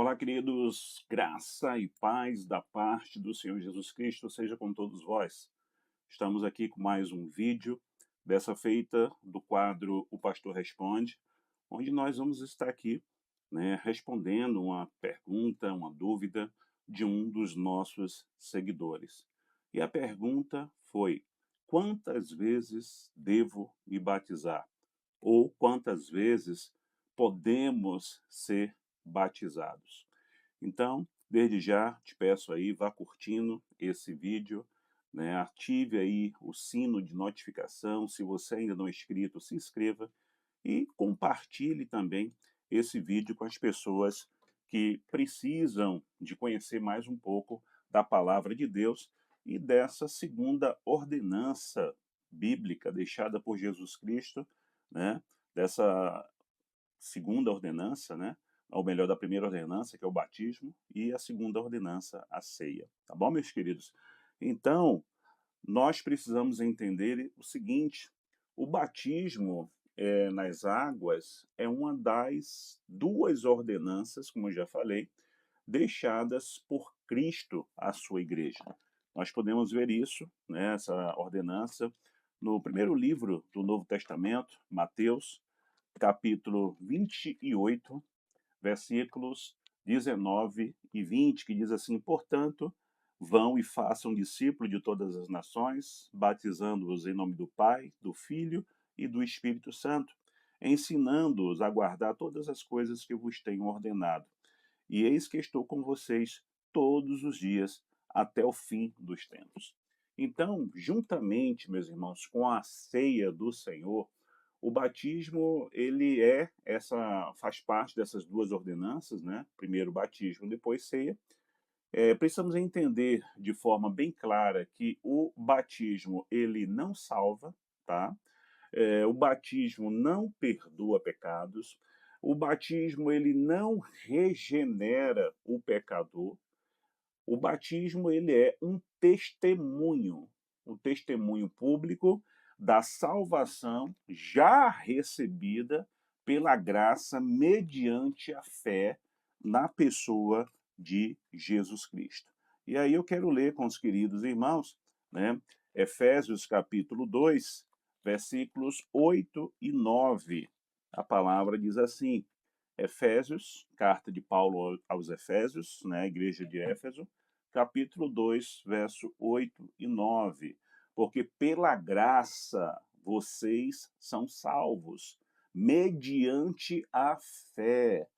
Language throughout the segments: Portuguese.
Olá, queridos, graça e paz da parte do Senhor Jesus Cristo seja com todos vós. Estamos aqui com mais um vídeo, dessa feita do quadro O Pastor Responde, onde nós vamos estar aqui, respondendo uma pergunta, uma dúvida de um dos nossos seguidores. E a pergunta foi: quantas vezes devo me batizar? Ou quantas vezes podemos ser batizados? Então, desde já, te peço aí, vá curtindo esse vídeo, ative aí o sino de notificação, se você ainda não é inscrito, se inscreva e compartilhe também esse vídeo com as pessoas que precisam de conhecer mais um pouco da palavra de Deus e dessa segunda ordenança bíblica deixada por Jesus Cristo, né? Dessa segunda ordenança, ou melhor, da primeira ordenança, que é o batismo, e a segunda ordenança, a ceia. Tá bom, meus queridos? Então, nós precisamos entender o seguinte: o batismo nas águas é uma das duas ordenanças, como eu já falei, deixadas por Cristo à sua igreja. Nós podemos ver isso, essa ordenança, no primeiro livro do Novo Testamento, Mateus, capítulo 28, versículos 19 e 20, que diz assim: portanto, vão e façam discípulos de todas as nações, batizando-os em nome do Pai, do Filho e do Espírito Santo, ensinando-os a guardar todas as coisas que vos tenho ordenado. E eis que estou com vocês todos os dias até o fim dos tempos. Então, juntamente, meus irmãos, com a ceia do Senhor, o batismo, ele faz parte dessas duas ordenanças, né? Primeiro batismo, depois ceia. Precisamos entender de forma bem clara que o batismo, ele não salva, tá? O batismo não perdoa pecados, o batismo, ele não regenera o pecador. O batismo, ele é um testemunho público da salvação já recebida pela graça mediante a fé na pessoa de Jesus Cristo. E aí eu quero ler com os queridos irmãos, Efésios capítulo 2, versículos 8 e 9. A palavra diz assim: Efésios, carta de Paulo aos Efésios, igreja de Éfeso, capítulo 2, verso 8 e 9. Porque pela graça vocês são salvos, mediante a fé.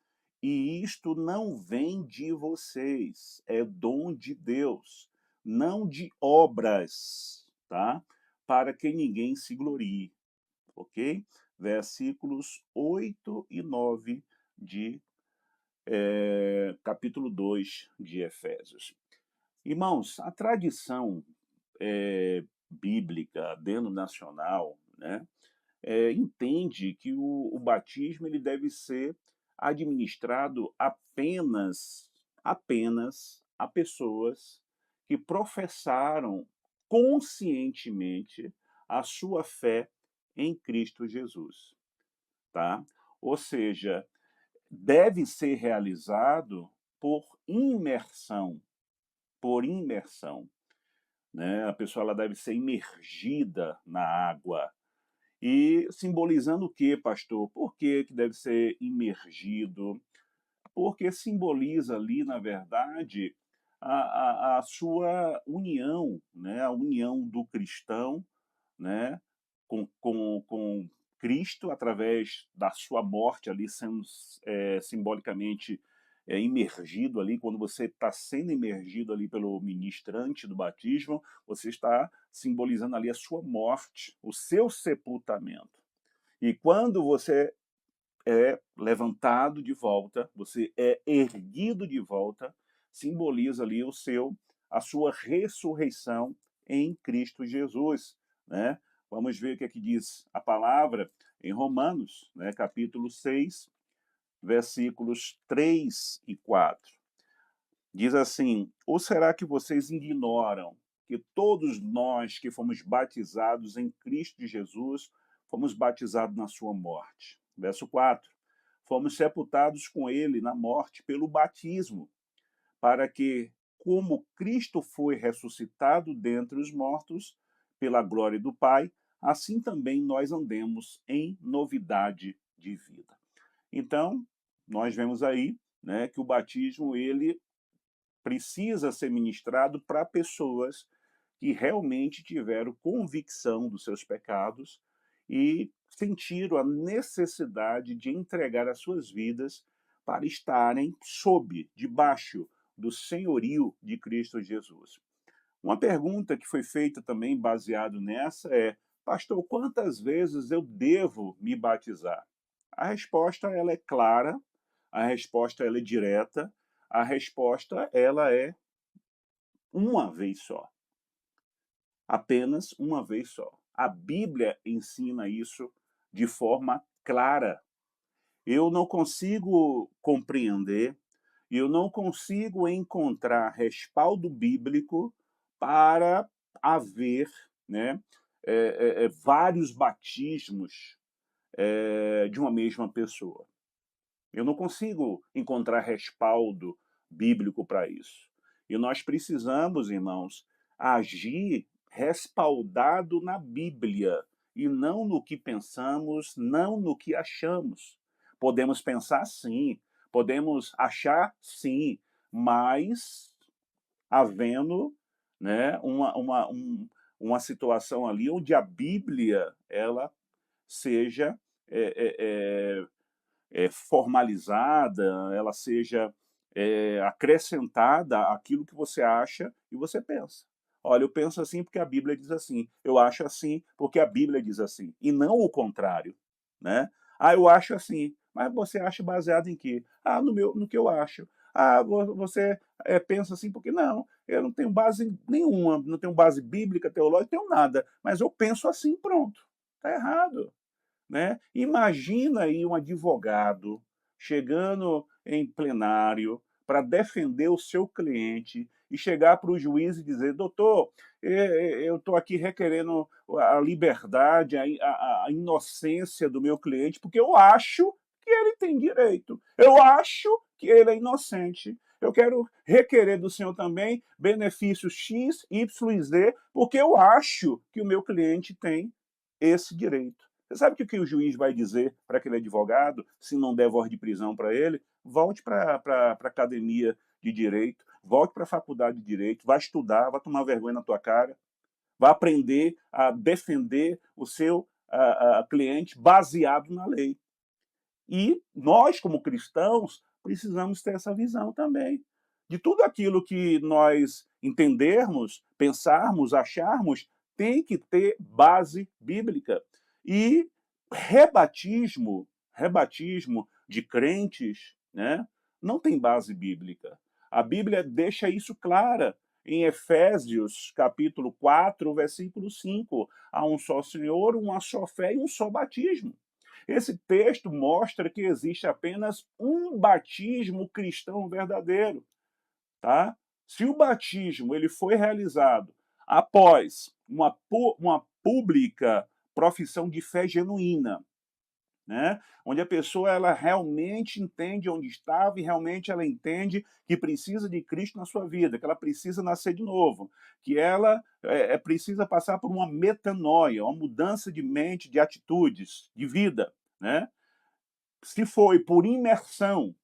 E isto não vem de vocês, é dom de Deus, não de obras, tá? Para que ninguém se glorie, ok? Versículos 8 e 9 de capítulo 2 de Efésios. Irmãos, a tradição bíblica, denominacional, entende que o batismo ele deve ser administrado apenas a pessoas que professaram conscientemente a sua fé em Cristo Jesus, tá? Ou seja, deve ser realizado por imersão, por imersão, né? A pessoa ela deve ser imergida na água. E simbolizando o quê, pastor? Por que que deve ser imergido? Porque simboliza ali, na verdade, a sua união, a união do cristão, né, com Cristo, através da sua morte ali, sendo simbolicamente imergido ali. Quando você está sendo imergido ali pelo ministrante do batismo, você está simbolizando ali a sua morte, o seu sepultamento. E quando você é levantado de volta, você é erguido de volta, simboliza ali a sua ressurreição em Cristo Jesus, né? Vamos ver o que é que diz a palavra em Romanos, capítulo 6, versículos 3 e 4. Diz assim: ou será que vocês ignoram que todos nós que fomos batizados em Cristo Jesus, fomos batizados na sua morte? Verso 4. fomos sepultados com ele na morte pelo batismo, para que, como Cristo foi ressuscitado dentre os mortos, pela glória do Pai, assim também nós andemos em novidade de vida. Então, nós vemos aí, né, que o batismo ele precisa ser ministrado para pessoas que realmente tiveram convicção dos seus pecados e sentiram a necessidade de entregar as suas vidas para estarem debaixo do senhorio de Cristo Jesus. Uma pergunta que foi feita também baseado nessa é: pastor, quantas vezes eu devo me batizar? A resposta ela é clara, a resposta ela é direta, a resposta ela é uma vez só. Apenas uma vez só. A Bíblia ensina isso de forma clara. Eu não consigo compreender, eu não consigo encontrar respaldo bíblico para haver, né, vários batismos de uma mesma pessoa. Eu não consigo encontrar respaldo bíblico para isso. E nós precisamos, irmãos, agir respaldado na Bíblia e não no que pensamos, não no que achamos. Podemos pensar sim, podemos achar sim, mas havendo, né, uma situação ali onde a Bíblia ela seja formalizada, ela seja acrescentada àquilo que você acha e você pensa. Olha, eu penso assim porque a Bíblia diz assim. Eu acho assim porque a Bíblia diz assim. E não o contrário, né? Ah, eu acho assim. Mas você acha baseado em quê? Ah, no que eu acho. Ah, você pensa assim porque não. Eu não tenho base nenhuma, não tenho base bíblica, teológica, não tenho nada. Mas eu penso assim, pronto. Está errado. Né? Imagina aí um advogado chegando em plenário para defender o seu cliente e chegar para o juiz e dizer: doutor, eu estou aqui requerendo a liberdade, a inocência do meu cliente, porque eu acho que ele tem direito, eu acho que ele é inocente. Eu quero requerer do senhor também benefícios X, Y e Z, porque eu acho que o meu cliente tem esse direito. Você sabe o que o juiz vai dizer para aquele advogado, se não der voz de prisão para ele? Volte para a academia de direito, volte para a faculdade de direito, vai estudar, vai tomar vergonha na tua cara, vai aprender a defender o seu cliente baseado na lei. E nós, como cristãos, precisamos ter essa visão também. De tudo aquilo que nós entendermos, pensarmos, acharmos, tem que ter base bíblica. E rebatismo de crentes, né, não tem base bíblica. A Bíblia deixa isso clara. Em Efésios, capítulo 4, versículo 5, há um só Senhor, uma só fé e um só batismo. Esse texto mostra que existe apenas um batismo cristão verdadeiro, tá? Se o batismo ele foi realizado após uma pública profissão de fé genuína, né? Onde a pessoa ela realmente entende onde estava e realmente ela entende que precisa de Cristo na sua vida, que ela precisa nascer de novo, que ela precisa passar por uma metanoia, uma mudança de mente, de atitudes, de vida, né? Se foi por imersão,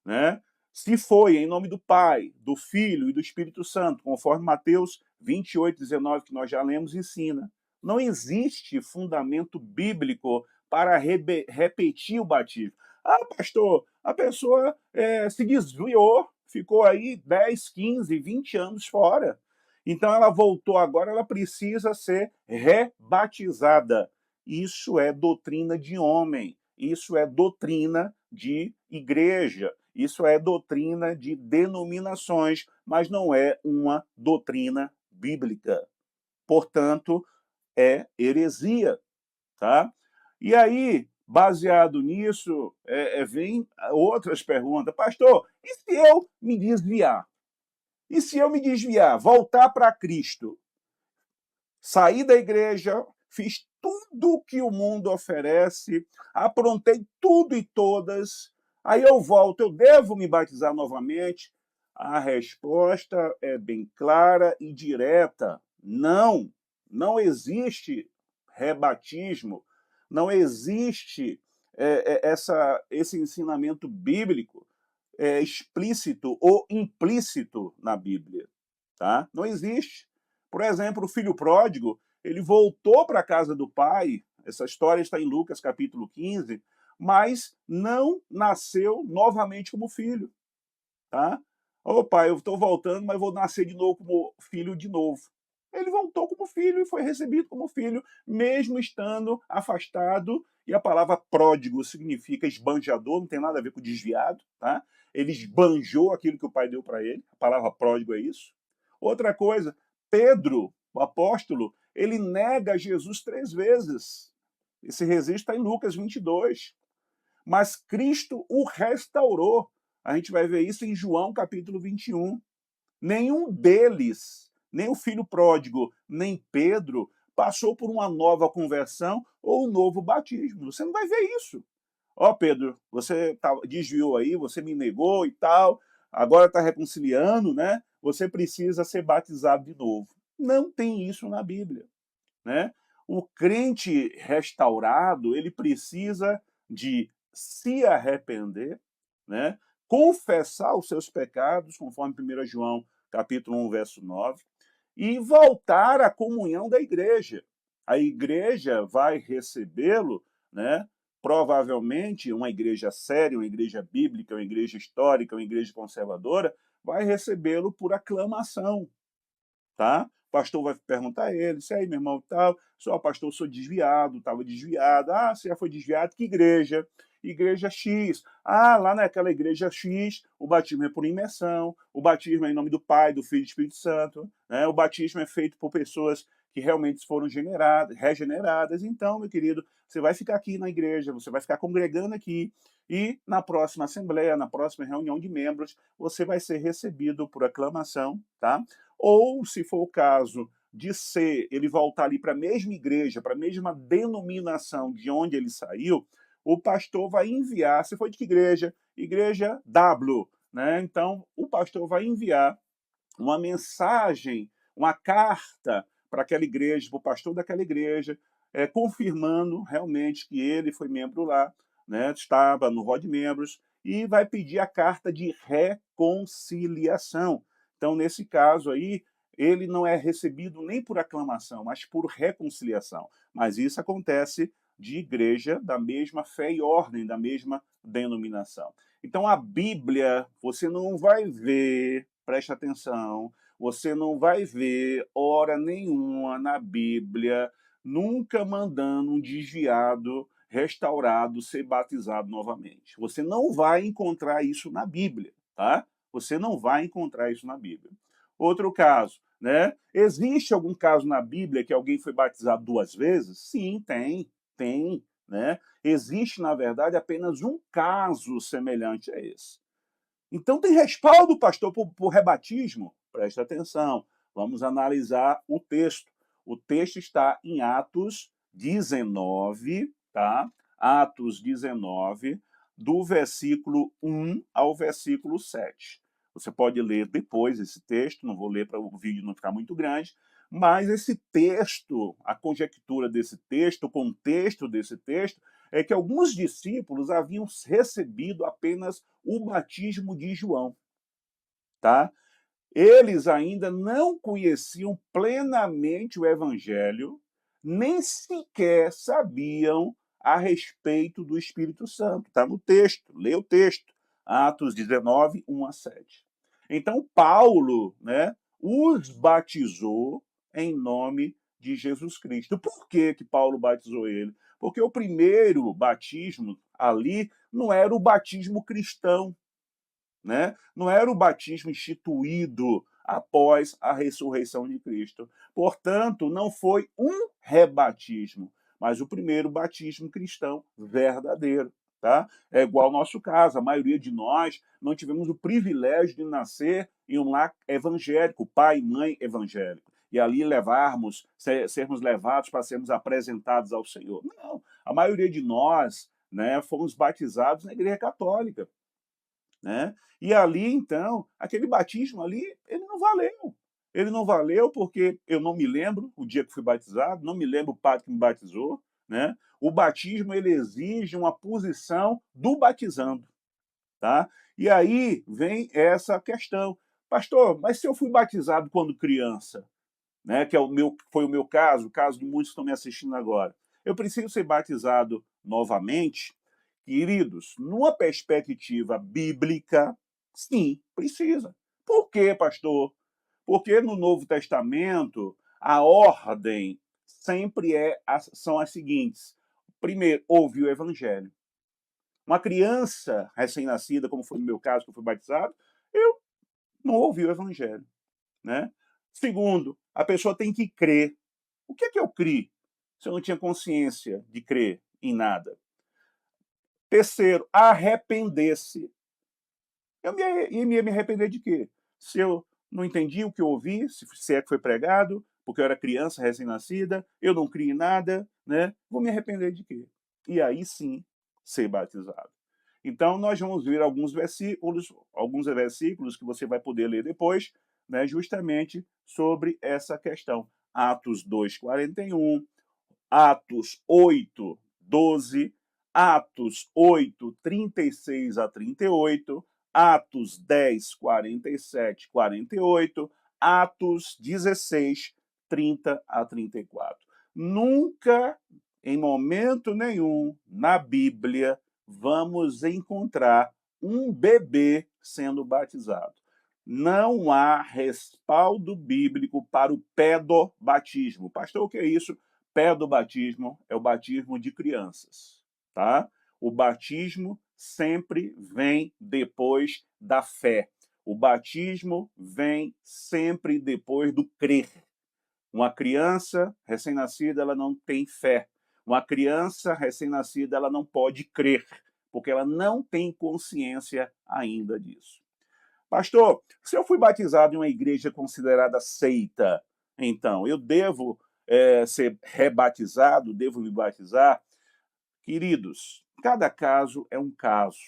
né? Se foi em nome do Pai, do Filho e do Espírito Santo, conforme Mateus 28:19, que nós já lemos, ensina. Não existe fundamento bíblico para repetir o batismo. Ah, pastor, a pessoa se desviou, ficou aí 10, 15, 20 anos fora. Então ela voltou agora, ela precisa ser rebatizada. Isso é doutrina de homem, isso é doutrina de igreja, isso é doutrina de denominações, mas não é uma doutrina bíblica. Portanto, é heresia, tá? E aí, baseado nisso, vem outras perguntas. Pastor, e se eu me desviar? E se eu me desviar, voltar para Cristo, sair da igreja, fiz tudo que o mundo oferece, aprontei tudo e todas, aí eu volto, eu devo me batizar novamente? A resposta é bem clara e direta: não, não existe rebatismo, não existe esse ensinamento bíblico explícito ou implícito na Bíblia. Tá? Não existe. Por exemplo, o filho pródigo, ele voltou para a casa do pai, essa história está em Lucas capítulo 15, mas não nasceu novamente como filho. Tá? Ô pai, eu estou voltando, mas vou nascer de novo como filho de novo. Ele voltou como filho e foi recebido como filho, mesmo estando afastado. E a palavra pródigo significa esbanjador, não tem nada a ver com desviado. Tá? Ele esbanjou aquilo que o pai deu para ele. A palavra pródigo é isso. Outra coisa, Pedro, o apóstolo, ele nega Jesus 3 vezes. Esse registro está em Lucas 22. Mas Cristo o restaurou. A gente vai ver isso em João capítulo 21. Nenhum deles, nem o filho pródigo, nem Pedro, passou por uma nova conversão ou um novo batismo. Você não vai ver isso. Ó, Pedro, você desviou aí, você me negou e tal, agora está reconciliando, né? Você precisa ser batizado de novo. Não tem isso na Bíblia, né? O crente restaurado, ele precisa de se arrepender, né? Confessar os seus pecados, conforme 1 João capítulo 1, verso 9, e voltar à comunhão da igreja. A igreja vai recebê-lo, né? Provavelmente uma igreja séria, uma igreja bíblica, uma igreja histórica, uma igreja conservadora, vai recebê-lo por aclamação, tá? O pastor vai perguntar a ele, se aí, meu irmão, tal, só pastor, eu sou desviado, estava desviado. Ah, você já foi desviado? Que igreja? Igreja X. Ah, lá naquela igreja X, o batismo é por imersão, o batismo é em nome do Pai, do Filho e do Espírito Santo, né? O batismo é feito por pessoas que realmente foram regeneradas. Então, meu querido, você vai ficar aqui na igreja, você vai ficar congregando aqui, e na próxima assembleia, na próxima reunião de membros, você vai ser recebido por aclamação, tá? Ou, se for o caso de ser, ele voltar ali para a mesma igreja, para a mesma denominação de onde ele saiu, o pastor vai enviar, se foi de que igreja? Igreja W, né? Então, o pastor vai enviar uma mensagem, uma carta para aquela igreja, para o pastor daquela igreja, confirmando realmente que ele foi membro lá, né? Estava no rol de membros, e vai pedir a carta de reconciliação. Então, nesse caso aí, ele não é recebido nem por aclamação, mas por reconciliação. Mas isso acontece de igreja da mesma fé e ordem, da mesma denominação. Então, a Bíblia, você não vai ver, preste atenção, você não vai ver hora nenhuma na Bíblia nunca mandando um desviado restaurado ser batizado novamente. Você não vai encontrar isso na Bíblia, tá? Você não vai encontrar isso na Bíblia. Outro caso, né? Existe algum caso na Bíblia que alguém foi batizado 2 vezes? Sim, tem, né? Existe, na verdade, apenas um caso semelhante a esse. Então tem respaldo, pastor, por rebatismo? Presta atenção, vamos analisar o texto. O texto está em Atos 19, tá? Atos 19, do versículo 1 ao versículo 7. Você pode ler depois esse texto, não vou ler para o vídeo não ficar muito grande, mas esse texto, a conjectura desse texto, o contexto desse texto, é que alguns discípulos haviam recebido apenas o batismo de João, tá? Eles ainda não conheciam plenamente o evangelho, nem sequer sabiam a respeito do Espírito Santo. Está no texto, lê o texto, Atos 19, 1 a 7. Então, Paulo, né, os batizou em nome de Jesus Cristo. Por que Paulo batizou ele? Porque o primeiro batismo ali não era o batismo cristão, né? Não era o batismo instituído após a ressurreição de Cristo. Portanto, não foi um rebatismo, mas o primeiro batismo cristão verdadeiro. Tá? É igual ao nosso caso, a maioria de nós não tivemos o privilégio de nascer em um lar evangélico, pai e mãe evangélico. e ali sermos levados para sermos apresentados ao Senhor. Não, a maioria de nós, né, fomos batizados na Igreja Católica, né? E ali, então, aquele batismo ali, ele não valeu. Ele não valeu porque eu não me lembro o dia que fui batizado, não me lembro o padre que me batizou, né? O batismo, ele exige uma posição do batizando, tá? E aí vem essa questão. Pastor, mas se eu fui batizado quando criança, né, que foi o meu caso, o caso de muitos que estão me assistindo agora, eu preciso ser batizado novamente? Queridos, numa perspectiva bíblica, sim, precisa. Por quê, pastor? Porque no Novo Testamento, a ordem sempre são as seguintes. Primeiro, ouvir o evangelho. Uma criança recém-nascida, como foi no meu caso, que eu fui batizado, eu não ouvi o evangelho, né? Segundo, a pessoa tem que crer. O que é que eu criei se eu não tinha consciência de crer em nada? Terceiro, arrepender-se. Ia me arrepender de quê? Se eu não entendi o que eu ouvi, se é que foi pregado, porque eu era criança recém-nascida, eu não criei nada, né? Vou me arrepender de quê? E aí sim, ser batizado. Então, nós vamos ver alguns versículos que você vai poder ler depois, né, justamente sobre essa questão. Atos 2:41, Atos 8:12, Atos 8:36 a 38, Atos 10:47-48, Atos 16:30 a 34. Nunca, em momento nenhum, na Bíblia, vamos encontrar um bebê sendo batizado. Não há respaldo bíblico para o pedobatismo. Pastor, o que é isso? Pedobatismo é o batismo de crianças, tá? O batismo sempre vem depois da fé. O batismo vem sempre depois do crer. Uma criança recém-nascida, ela não tem fé. Uma criança recém-nascida, ela não pode crer, porque ela não tem consciência ainda disso. Pastor, se eu fui batizado em uma igreja considerada seita, então eu devo ser rebatizado, devo me batizar? Queridos, cada caso é um caso.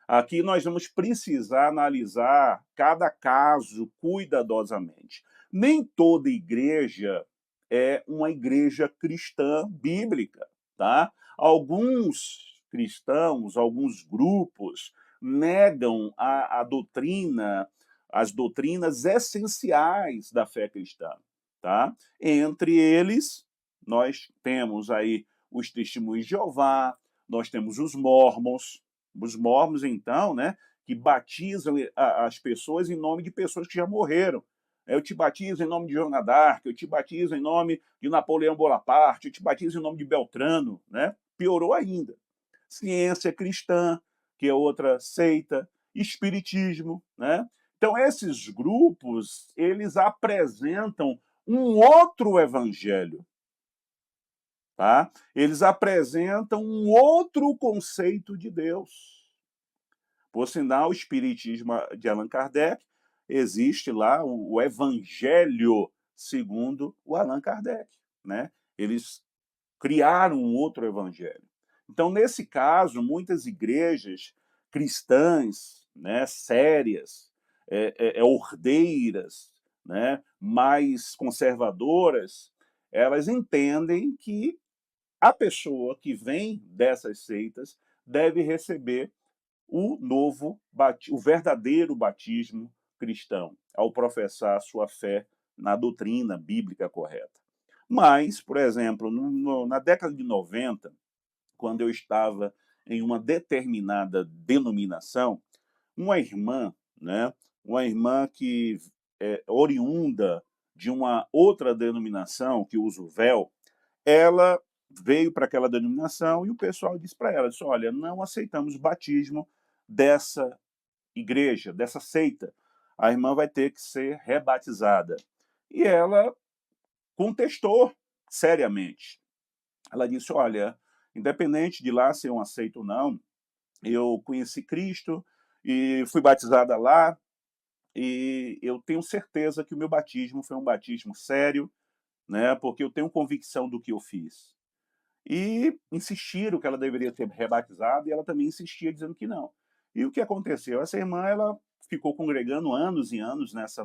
Aqui nós vamos precisar analisar cada caso cuidadosamente. Nem toda igreja é uma igreja cristã bíblica, tá? Alguns cristãos, alguns grupos negam a doutrina, as doutrinas essenciais da fé cristã, tá? Entre eles, nós temos aí os testemunhos de Jeová, nós temos os mormons, então, né, que batizam as pessoas em nome de pessoas que já morreram. Eu te batizo em nome de Joana d'Arc, eu te batizo em nome de Napoleão Bonaparte, eu te batizo em nome de Beltrano, né? Piorou ainda. Ciência cristã, que é outra seita, espiritismo, né? Então esses grupos, eles apresentam um outro evangelho, tá? Eles apresentam um outro conceito de Deus. Por sinal, o Espiritismo de Allan Kardec, existe lá o Evangelho segundo o Allan Kardec, né? Eles criaram um outro evangelho. Então, nesse caso, muitas igrejas cristãs, né, sérias, ordeiras, né, mais conservadoras, elas entendem que a pessoa que vem dessas seitas deve receber o verdadeiro batismo cristão, ao professar sua fé na doutrina bíblica correta. Mas, por exemplo, na década de 90, quando eu estava em uma determinada denominação, uma irmã, né, uma irmã que é oriunda de uma outra denominação que usa o véu, ela veio para aquela denominação e o pessoal disse para ela, disse, olha, não aceitamos o batismo dessa igreja, dessa seita. A irmã vai ter que ser rebatizada. E ela contestou seriamente. Ela disse, olha, independente de lá ser uma seita ou não, eu conheci Cristo e fui batizada lá, e eu tenho certeza que o meu batismo foi um batismo sério, né, porque eu tenho convicção do que eu fiz. E insistiram que ela deveria ser rebatizada e ela também insistia dizendo que não. E o que aconteceu? Essa irmã, ela ficou congregando anos e anos nessa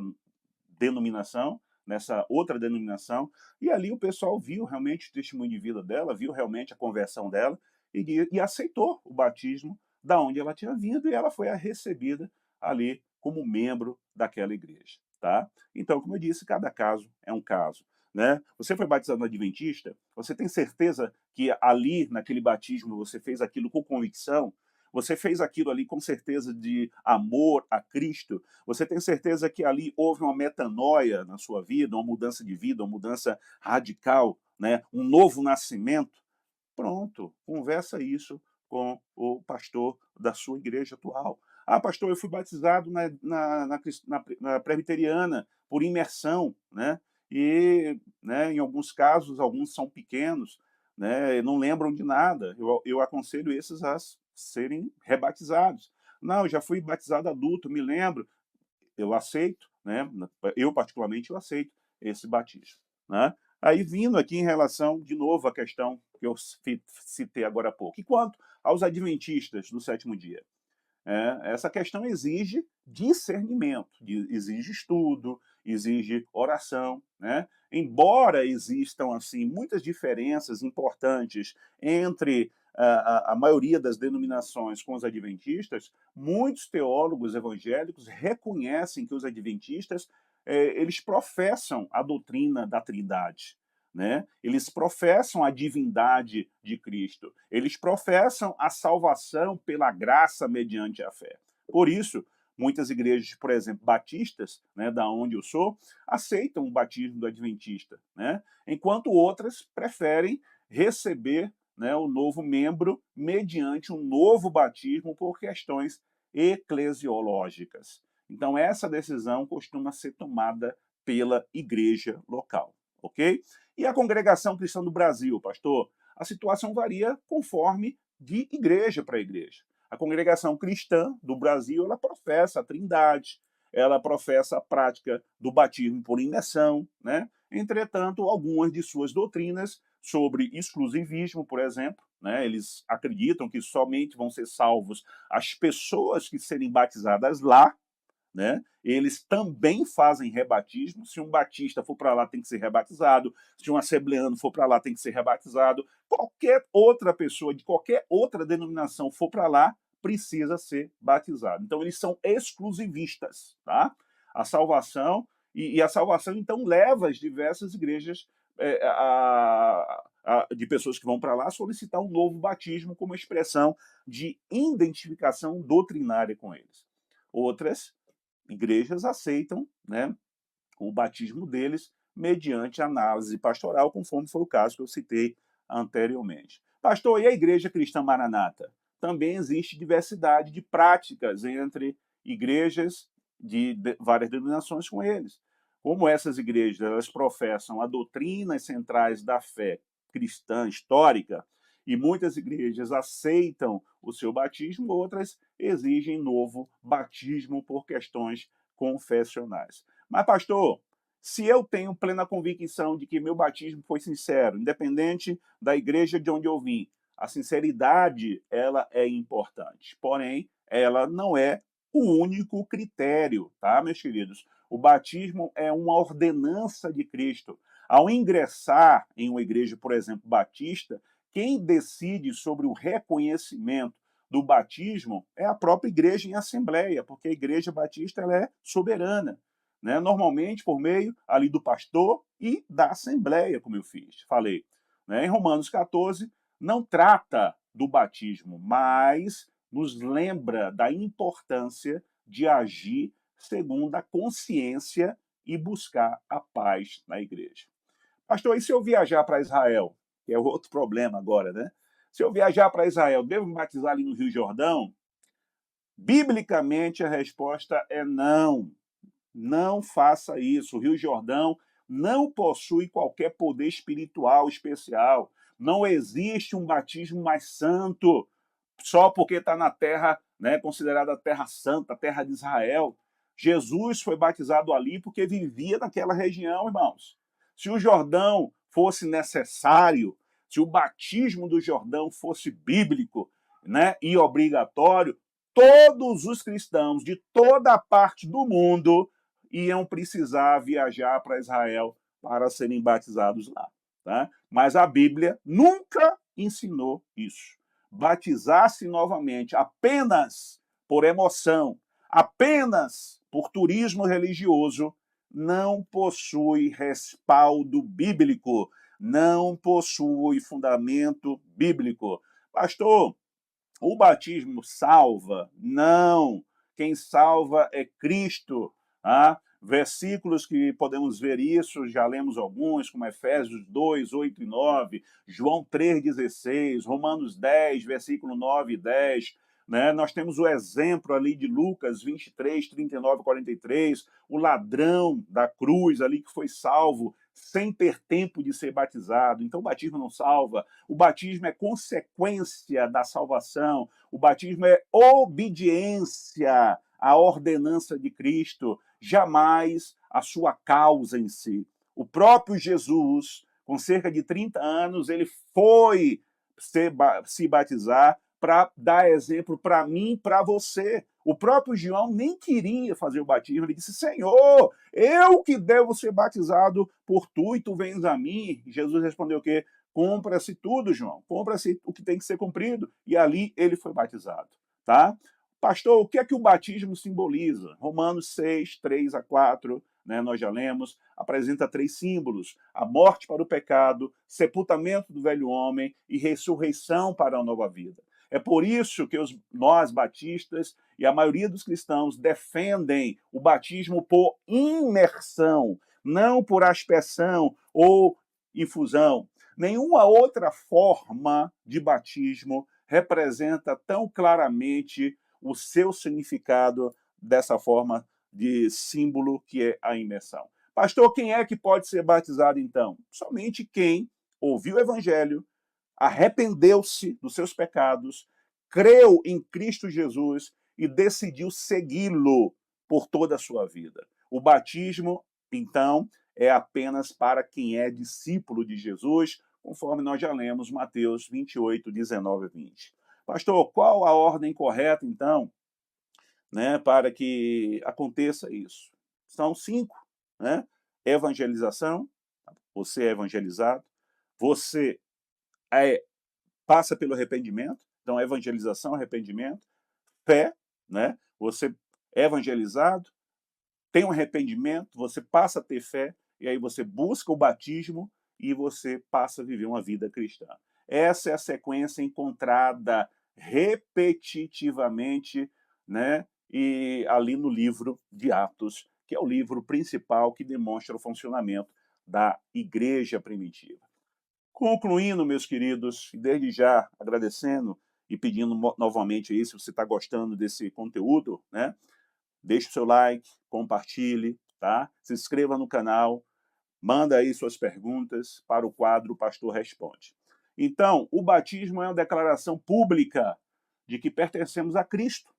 denominação, nessa outra denominação, e ali o pessoal viu realmente o testemunho de vida dela, viu realmente a conversão dela e aceitou o batismo da onde ela tinha vindo e ela foi recebida ali como membro daquela igreja, tá? Então, como eu disse, cada caso é um caso, né? Você foi batizado no Adventista, você tem certeza que ali, naquele batismo, você fez aquilo com convicção? Você fez aquilo ali com certeza de amor a Cristo? Você tem certeza que ali houve uma metanoia na sua vida, uma mudança de vida, uma mudança radical, né? Um novo nascimento? Pronto, conversa isso com o pastor da sua igreja atual. Ah, pastor, eu fui batizado na presbiteriana por imersão, né? E, né, em alguns casos, alguns são pequenos, né, não lembram de nada. Eu aconselho esses a serem rebatizados. Não, eu já fui batizado adulto, me lembro. Eu aceito, né? Eu particularmente eu aceito esse batismo, né? Aí vindo aqui em relação de novo à questão que eu citei agora há pouco. E quanto aos adventistas do sétimo dia? Essa questão exige discernimento, exige estudo, exige oração, né? Embora existam assim muitas diferenças importantes entre a maioria das denominações com os adventistas, muitos teólogos evangélicos reconhecem que os adventistas eles professam a doutrina da Trindade. Né? Eles professam a divindade de Cristo, eles professam a salvação pela graça mediante a fé. Por isso, muitas igrejas, por exemplo, batistas, né, da onde eu sou, aceitam o batismo do adventista, né? Enquanto outras preferem receber, né, o novo membro mediante um novo batismo por questões eclesiológicas. Então, essa decisão costuma ser tomada pela igreja local, ok? E a congregação cristã do Brasil, pastor? A situação varia conforme de igreja para igreja. A congregação cristã do Brasil, ela professa a Trindade, ela professa a prática do batismo por imersão, né? Entretanto, algumas de suas doutrinas sobre exclusivismo, por exemplo, né? Eles acreditam que somente vão ser salvos as pessoas que serem batizadas lá, né? Eles também fazem rebatismo. Se um batista for para lá, tem que ser rebatizado. Se um assembleano for para lá, tem que ser rebatizado. Qualquer outra pessoa de qualquer outra denominação for para lá, precisa ser batizado. Então, eles são exclusivistas, tá? A salvação, e a salvação, então, leva as diversas igrejas de pessoas que vão para lá a solicitar um novo batismo como expressão de identificação doutrinária com eles. Outras igrejas aceitam, né, o batismo deles mediante análise pastoral, conforme foi o caso que eu citei anteriormente. Pastor, e a Igreja Cristã Maranata? Também existe diversidade de práticas entre igrejas de várias denominações com eles. Como essas igrejas elas professam a doutrinas centrais da fé cristã histórica, e muitas igrejas aceitam o seu batismo, outras exigem novo batismo por questões confessionais. Mas, pastor, se eu tenho plena convicção de que meu batismo foi sincero, independente da igreja de onde eu vim, a sinceridade ela é importante. Porém, ela não é o único critério, tá, meus queridos? O batismo é uma ordenança de Cristo. Ao ingressar em uma igreja, por exemplo, batista, quem decide sobre o reconhecimento do batismo é a própria igreja em assembleia, porque a igreja batista ela é soberana, né? Normalmente por meio ali do pastor e da assembleia, como eu falei. Né? Em Romanos 14, não trata do batismo, mas nos lembra da importância de agir segundo a consciência e buscar a paz na igreja. Pastor, e se eu viajar para Israel? Que é outro problema agora, né? Se eu viajar para Israel, devo me batizar ali no Rio Jordão? Biblicamente, a resposta é não. Não faça isso. O Rio Jordão não possui qualquer poder espiritual especial. Não existe um batismo mais santo só porque está na terra, né, considerada a terra santa, a terra de Israel. Jesus foi batizado ali porque vivia naquela região, irmãos. Se o Jordão fosse necessário, se o batismo do Jordão fosse bíblico, né, e obrigatório, todos os cristãos de toda a parte do mundo iam precisar viajar para Israel para serem batizados lá. Tá? Mas a Bíblia nunca ensinou isso. Batizar-se novamente apenas por emoção, apenas por turismo religioso, não possui respaldo bíblico, não possui fundamento bíblico. Pastor, o batismo salva? Não. Quem salva é Cristo. Ah, versículos que podemos ver isso, já lemos alguns, como Efésios 2, 8 e 9, João 3,16, Romanos 10, versículo 9 e 10. Né? Nós temos o exemplo ali de Lucas 23, 39 e 43, o ladrão da cruz ali que foi salvo sem ter tempo de ser batizado. Então o batismo não salva. O batismo é consequência da salvação. O batismo é obediência à ordenança de Cristo, jamais a sua causa em si. O próprio Jesus, com cerca de 30 anos, ele foi se batizar para dar exemplo para mim e para você. O próprio João nem queria fazer o batismo. Ele disse, Senhor, eu que devo ser batizado por tu e tu vens a mim. E Jesus respondeu o quê? Cumpra-se tudo, João. Cumpra-se o que tem que ser cumprido. E ali ele foi batizado. Tá? Pastor, o que é que o batismo simboliza? Romanos 6, 3 a 4, né, nós já lemos, apresenta 3 símbolos: a morte para o pecado, sepultamento do velho homem e ressurreição para a nova vida. É por isso que nós, batistas, e a maioria dos cristãos defendem o batismo por imersão, não por aspersão ou infusão. Nenhuma outra forma de batismo representa tão claramente o seu significado dessa forma de símbolo que é a imersão. Pastor, quem é que pode ser batizado então? Somente quem ouviu o evangelho, arrependeu-se dos seus pecados, creu em Cristo Jesus e decidiu segui-lo por toda a sua vida. O batismo, então, é apenas para quem é discípulo de Jesus, conforme nós já lemos Mateus 28, 19 e 20. Pastor, qual a ordem correta, então, né, para que aconteça isso? São 5, né? Evangelização, você é evangelizado, você passa pelo arrependimento, então evangelização, arrependimento, fé, né? Você é evangelizado, tem um arrependimento, você passa a ter fé, e aí você busca o batismo e você passa a viver uma vida cristã. Essa é a sequência encontrada repetitivamente, né? E ali no livro de Atos, que é o livro principal que demonstra o funcionamento da igreja primitiva. Concluindo, meus queridos, desde já agradecendo e pedindo novamente aí, se você está gostando desse conteúdo, né? Deixe o seu like, compartilhe, tá? Se inscreva no canal, manda aí suas perguntas para o quadro Pastor Responde. Então, o batismo é uma declaração pública de que pertencemos a Cristo.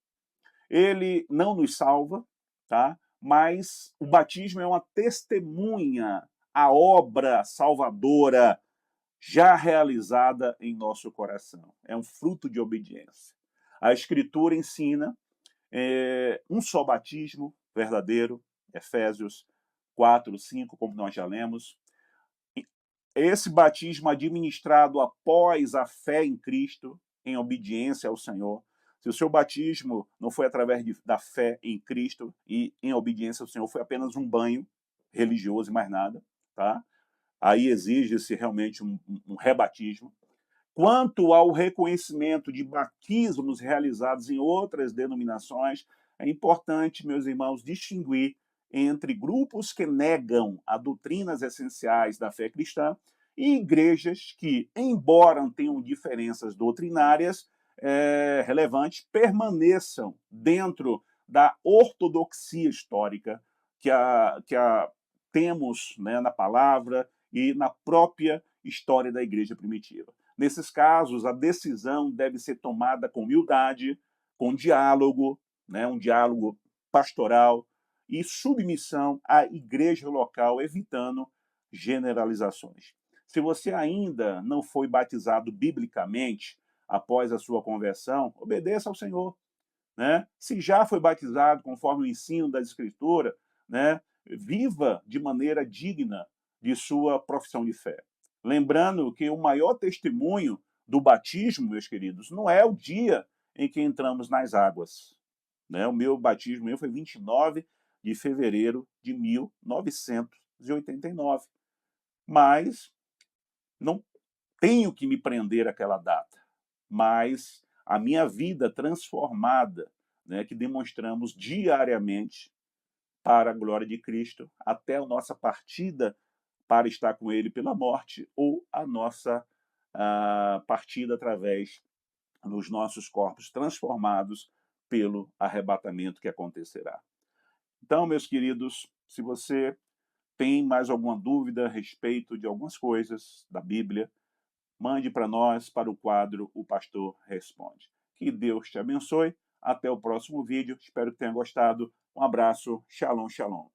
Ele não nos salva, tá? Mas o batismo é uma testemunha à obra salvadora já realizada em nosso coração. É um fruto de obediência. A Escritura ensina um só batismo verdadeiro, Efésios 4, 5, como nós já lemos. Esse batismo administrado após a fé em Cristo, em obediência ao Senhor. Se o seu batismo não foi através da fé em Cristo e em obediência ao Senhor, foi apenas um banho religioso e mais nada, tá? Aí exige-se realmente um rebatismo. Quanto ao reconhecimento de batismos realizados em outras denominações, é importante, meus irmãos, distinguir entre grupos que negam as doutrinas essenciais da fé cristã e igrejas que, embora tenham diferenças doutrinárias relevantes, permaneçam dentro da ortodoxia histórica que temos, né, na palavra e na própria história da igreja primitiva. Nesses casos, a decisão deve ser tomada com humildade, com diálogo, né, um diálogo pastoral, e submissão à igreja local, evitando generalizações. Se você ainda não foi batizado biblicamente após a sua conversão, obedeça ao Senhor. Né? Se já foi batizado conforme o ensino da Escritura, né? Viva de maneira digna de sua profissão de fé. Lembrando que o maior testemunho do batismo, meus queridos, não é o dia em que entramos nas águas. Né? O meu batismo foi 29 de fevereiro de 1989. Mas não tenho que me prender àquela data. Mas a minha vida transformada, né, que demonstramos diariamente para a glória de Cristo, até a nossa partida para estar com Ele pela morte, ou a nossa partida através dos nossos corpos transformados pelo arrebatamento que acontecerá. Então, meus queridos, se você tem mais alguma dúvida a respeito de algumas coisas da Bíblia, mande para nós, para o quadro O Pastor Responde. Que Deus te abençoe. Até o próximo vídeo. Espero que tenha gostado. Um abraço. Shalom, shalom.